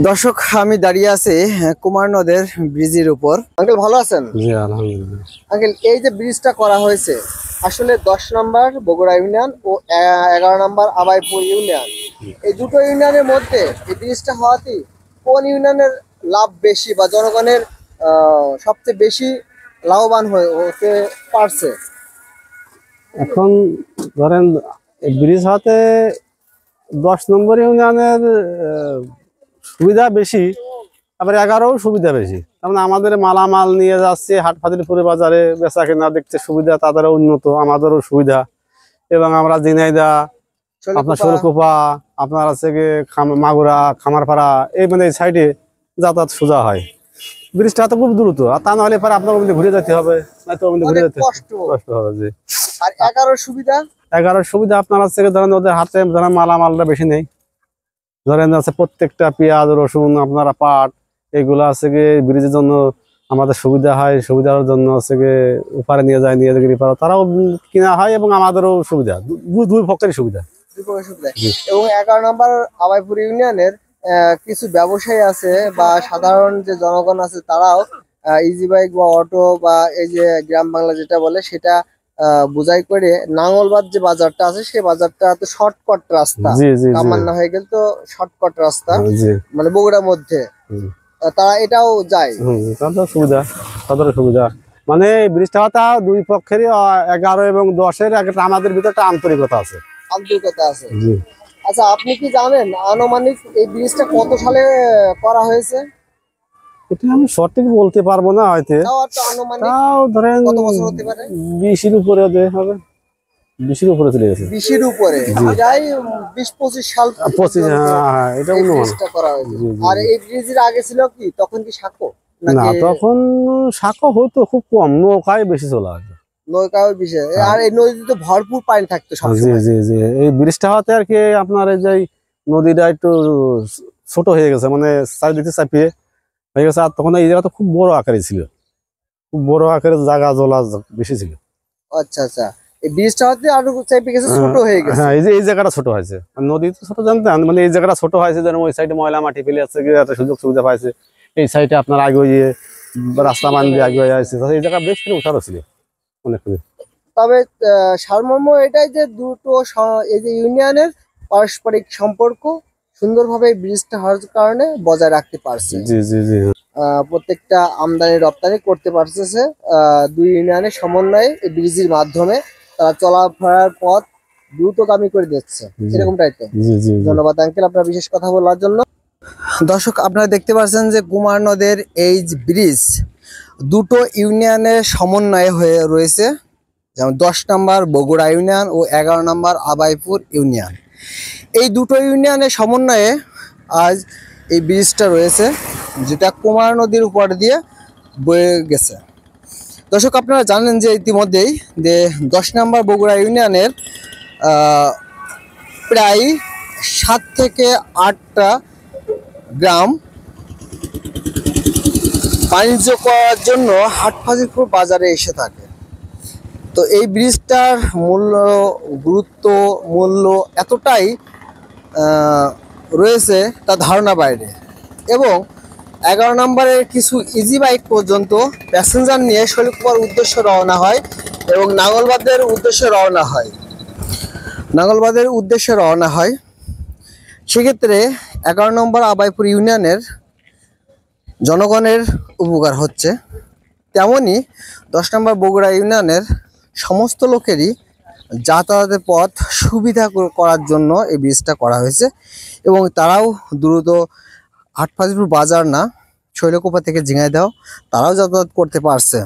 দর্শক, আমি দাঁড়িয়ে আছি কুমার নদের ব্রিজের উপর। আঙ্কেল ভালো আছেন? জি আলহামদুলিল্লাহ। আঙ্কেল, এই যে ব্রিজটা করা হয়েছে আসলে 10 নম্বর বগুড়া ইউনিয়ন ও 11 নম্বর আবাইপুর ইউনিয়ন, এই দুটো ইউনিয়নের মধ্যে এই ব্রিজটা হওয়াতে কোন ইউনিয়নের লাভ বেশি বা জনগণের সবচেয়ে বেশি লাভবান হতে পারছে? এখন ধরেন ব্রিজ হতে 10 নম্বর ইউনিয়নের সুবিধা বেশি, আবার 11ও সুবিধা বেশি। তার মানে আমাদের মালামাল নিয়ে যাচ্ছে হাট ফাজিলপুরে বাজারে, বেচা কেনা দেখতে সুবিধা, তাদেরও উন্নত, আমাদেরও সুবিধা। এবং আমরা ঝিনাইদহ, আপনার শোলকুপা, আপনার আছে গিয়ে মাগুরা, খামারপাড়া, এই মানে এই সাইডে যাতায়াত সোজা হয়। ব্রিজটা তো খুব দ্রুত, আর তা নাহলে পরে আপনার ঘুরে যেতে হবে, নয়তো ঘুরে যেতে কষ্ট হবে। জি। আর 11 সুবিধা, 11 সুবিধা আপনার আছে ধরেন ওদের হাতে ধরেন মালামালটা বেশি নেই। ধরেন আছে প্রত্যেকটা পেঁয়াজ, রসুন, আপনারা পাট, এগুলো আছে গিয়ে ব্রিজের জন্য আমাদের সুবিধা হয়। সুবিধার জন্য আছে গিয়ে ওপারে নিয়ে যায়, নিয়ে গিয়ে তারাও কিনা হয় এবং আমাদেরও সুবিধা, দুই পক্ষের সুবিধা। এবং 11 নম্বর আবাইপুর ইউনিয়নের কিছু ব্যবসায়ী আছে বা সাধারণ যে জনগণ আছে তারাও ইজি বাইক বা অটো বা এই যে গ্রাম বাংলা যেটা বলে সেটা বোঝাই করে নাঙ্গলবাদ যে বাজারটা আছে সেই বাজারটা তো শর্টকাট রাস্তা, কামান্না হয়ে গেল তো শর্টকাট রাস্তা, মানে বগুড়ার মধ্যে তারা এটাও যায়। তাদের সুবিধা, তাদের সুবিধা মানে ব্রিজটা হতা দুই পক্ষেরই 11 এবং 10-এর একটা আমাদের ভিতরে একটা আন্তরিকতা আছে। আচ্ছা, আপনি কি জানেন আনুমানিক এই ব্রিজটা কত সালে করা হয়েছে? এটা আমি সঠিক বলতে পারবো না, হয়তো তাও ধরেন 20-এর উপরে হবে, 20-এর উপরে চলে গেছে। 20-এর উপরে, প্রায় 20-25 সাল। 25, হ্যাঁ, এটা অনুমান। আর এই ব্রিজের আগে ছিল কি তখন কি সাঁকো? না, তখন সাঁকো হতো খুব কম, নৌকায় বেশি চলা হতো। নৌকাও বেশি, আর এই নদীতে ভরপুর পানি থাকতো সবসময়। জি জি জি। এই ব্রিজটা হতে আর কি আপনার এই যে নদীটা একটু ছোট হয়ে গেছে, মানে চারিদিকে চাপিয়ে হয়ে গেছে। আর তখন এই জায়গাটা খুব বড় আকারে ছিল, খুব বড় আকারের জায়গা জলা বেশি ছিল। আচ্ছা আচ্ছা, এই ব্রিজটা হতে আরো চাপে গেছে, ছোট হয়ে গেছে। হ্যাঁ, এই জায়গাটা ছোট হয়েছে, নদী তো ছোট জানতেন, মানে এই জায়গাটা ছোট হয়েছে যেন ওই সাইডে ময়লা মাটি ফেলে আছে, একটা সুযোগ সুবিধা পাইছে। এই সাইডে আপনার আগে ওই রাস্তা মান দিয়ে আগে আছে, এই জায়গা বেশ করে উঠারও ছিল অনেকখানি। তবে সারমর্ম এটাই যে দুটো এই যে ইউনিয়নের পারস্পরিক সম্পর্ক সুন্দরভাবে ব্রিজটা হওয়ার কারণে বজায় রাখতে পারছে। জি জি জি। প্রত্যেকটা আমদানি রপ্তানি করতে পারতেছে দুই ইউনিয়নের সমন্বয়ে এই ব্রিজের মাধ্যমে তারা চলাফেরার পথ দ্রুতগামী করে দিচ্ছে, এরকমটাই তো। ধন্যবাদ আঙ্কেল আপনার বিশেষ কথা বলার জন্য। দর্শক, আপনারা দেখতে পাচ্ছেন যে কুমার নদের এই ব্রিজ দুটো ইউনিয়নের সমন্বয়ে হয়ে রয়েছে, যেমন 10 নম্বর বগুড়া ইউনিয়ন ও 11 নম্বর আবাইপুর ইউনিয়ন। এই দুটো ইউনিয়নের সমন্বয়ে আজ এই ব্রিজটা রয়েছে, যেটা কুমার নদীর উপর দিয়ে বয়ে গেছে। দর্শক, আপনারা জানেন যে ইতিমধ্যেই যে 10 নম্বর বগুড়া ইউনিয়নের প্রায় 7 থেকে 8টা গ্রাম বাণিজ্য করার জন্য হাট ফাজিলপুর বাজারে এসে থাকে। তো এই ব্রিজটার গুরুত্ব মূল্য এতটাই রয়েছে তা ধারণা বাইরে। এবং 11 নম্বরের কিছু ইজি বাইক পর্যন্ত প্যাসেঞ্জার নিয়ে শৈলকুপার উদ্দেশ্যে রওনা হয় এবং নাঙ্গলবাদের উদ্দেশ্যে রওনা হয়। সেক্ষেত্রে 11 নম্বর আবাইপুর ইউনিয়নের জনগণের উপকার হচ্ছে, তেমনি 10 নম্বর বগুড়া ইউনিয়নের সমস্ত লোকেরই যাতায়াতের পথ সুবিধা করার জন্য এই ব্রিজটা করা হয়েছে। এবং তারাও দ্রুত হাট ফাজিলপুর বাজার না, শৈলকুপা থেকে ঝিনাইদহ তারাও যাতায়াত করতে পারছে।